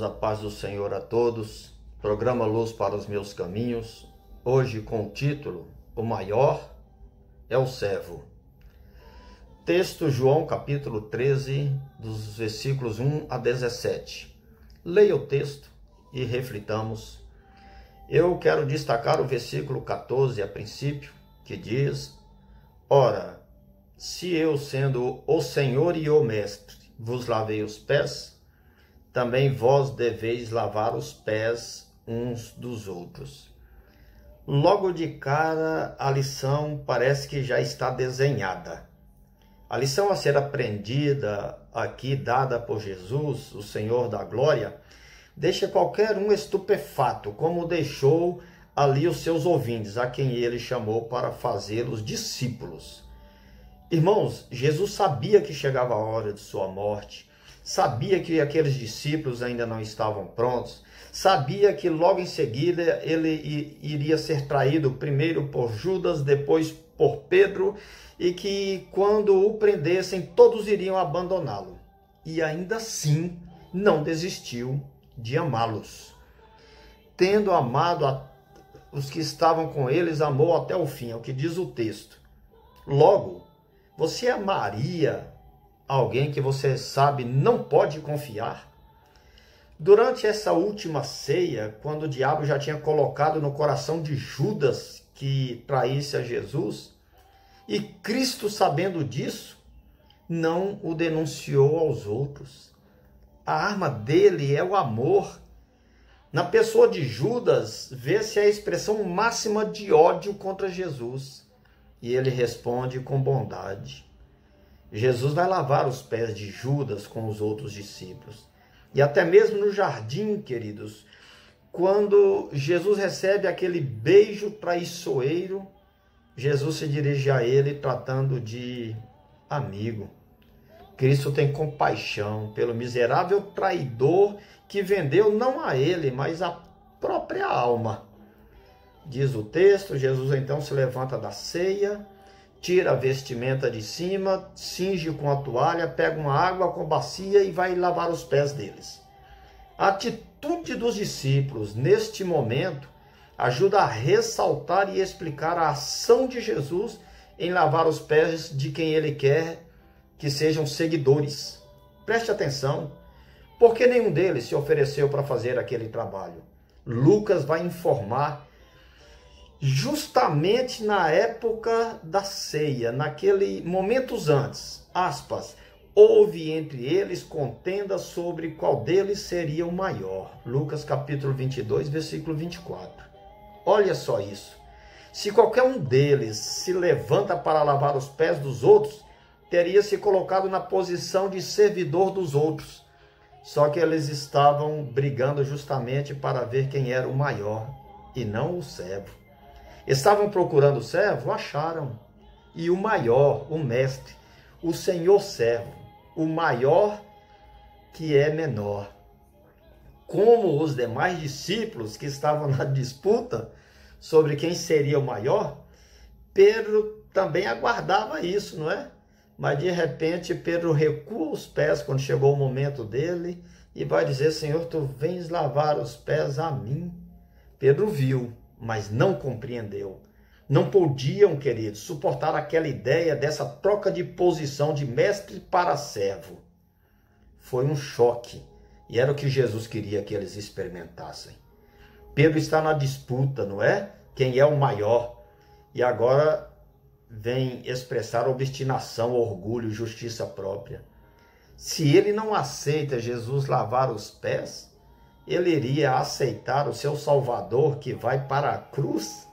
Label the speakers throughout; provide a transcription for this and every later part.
Speaker 1: A paz do Senhor a todos. Programa Luz para os Meus Caminhos. Hoje com o título: O maior é o servo. Texto João capítulo 13, dos versículos 1 a 17. Leia o texto e reflitamos. Eu quero destacar o versículo 14 a princípio, que diz: Ora, se eu, sendo o Senhor e o Mestre, vos lavei os pés, também vós deveis lavar os pés uns dos outros. Logo de cara, a lição parece que já está desenhada. A lição a ser aprendida aqui, dada por Jesus, o Senhor da Glória, deixa qualquer um estupefato, como deixou ali os seus ouvintes, a quem ele chamou para fazê-los discípulos. Irmãos, Jesus sabia que chegava a hora de sua morte, sabia que aqueles discípulos ainda não estavam prontos, sabia que logo em seguida ele iria ser traído primeiro por Judas, depois por Pedro, e que quando o prendessem todos iriam abandoná-lo. E ainda assim não desistiu de amá-los. Tendo amado os que estavam com eles, amou até o fim, é o que diz o texto. Logo, você amaria alguém que você sabe não pode confiar? Durante essa última ceia, quando o diabo já tinha colocado no coração de Judas que traísse a Jesus, e Cristo, sabendo disso, não o denunciou aos outros. A arma dele é o amor. Na pessoa de Judas, vê-se a expressão máxima de ódio contra Jesus. E ele responde com bondade. Jesus vai lavar os pés de Judas com os outros discípulos. E até mesmo no jardim, queridos, quando Jesus recebe aquele beijo traiçoeiro, Jesus se dirige a ele tratando de amigo. Cristo tem compaixão pelo miserável traidor que vendeu não a ele, mas a própria alma. Diz o texto, Jesus então se levanta da ceia, tira a vestimenta de cima, cinge com a toalha, pega uma água com bacia e vai lavar os pés deles. A atitude dos discípulos neste momento ajuda a ressaltar e explicar a ação de Jesus em lavar os pés de quem ele quer que sejam seguidores. Preste atenção, porque nenhum deles se ofereceu para fazer aquele trabalho. Lucas vai informar justamente na época da ceia, naquele momentos antes, aspas, houve entre eles contenda sobre qual deles seria o maior. Lucas capítulo 22, versículo 24. Olha só isso. Se qualquer um deles se levanta para lavar os pés dos outros, teria se colocado na posição de servidor dos outros. Só que eles estavam brigando justamente para ver quem era o maior e não o servo. Estavam procurando o servo, acharam. E o maior, o mestre, o senhor servo, o maior que é menor. Como os demais discípulos que estavam na disputa sobre quem seria o maior, Pedro também aguardava isso, não é? Mas de repente Pedro recua os pés quando chegou o momento dele e vai dizer, Senhor, tu vens lavar os pés a mim. Pedro viu, mas não compreendeu. Não podiam, queridos, suportar aquela ideia dessa troca de posição de mestre para servo. Foi um choque e era o que Jesus queria que eles experimentassem. Pedro está na disputa, não é? Quem é o maior? E agora vem expressar obstinação, orgulho, justiça própria. Se ele não aceita Jesus lavar os pés, ele iria aceitar o seu Salvador que vai para a cruz?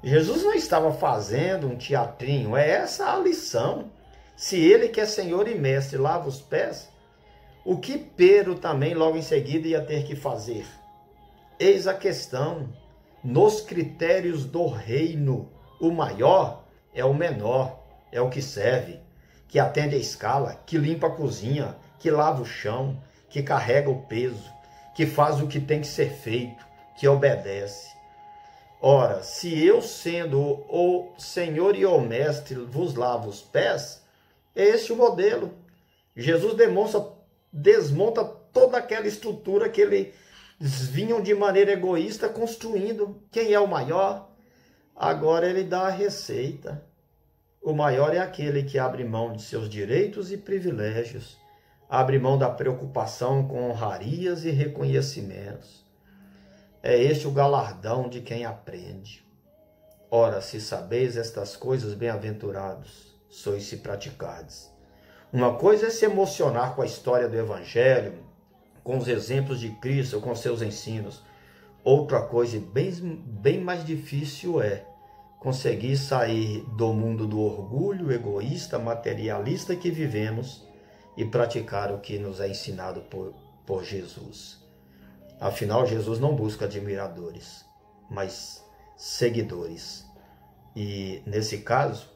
Speaker 1: Jesus não estava fazendo um teatrinho, é essa a lição. Se ele que é Senhor e Mestre lava os pés, o que Pedro também logo em seguida ia ter que fazer? Eis a questão. Nos critérios do reino, o maior é o menor, é o que serve, que atende a escala, que limpa a cozinha, que lava o chão, que carrega o peso, que faz o que tem que ser feito, que obedece. Ora, se eu, sendo o Senhor e o Mestre, vos lavo os pés, é esse o modelo. Jesus desmonta toda aquela estrutura que eles vinham de maneira egoísta construindo. Quem é o maior? Agora ele dá a receita. O maior é aquele que abre mão de seus direitos e privilégios, abre mão da preocupação com honrarias e reconhecimentos. É este o galardão de quem aprende. Ora, se sabeis estas coisas, bem-aventurados sois se praticardes. Uma coisa é se emocionar com a história do Evangelho, com os exemplos de Cristo, com seus ensinos. Outra coisa bem mais difícil é conseguir sair do mundo do orgulho egoísta, materialista que vivemos e praticar o que nos é ensinado por Jesus. Afinal, Jesus não busca admiradores, mas seguidores. E nesse caso,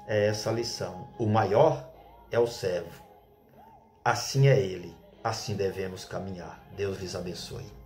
Speaker 1: é essa lição. O maior é o servo. Assim é ele, assim devemos caminhar. Deus lhes abençoe.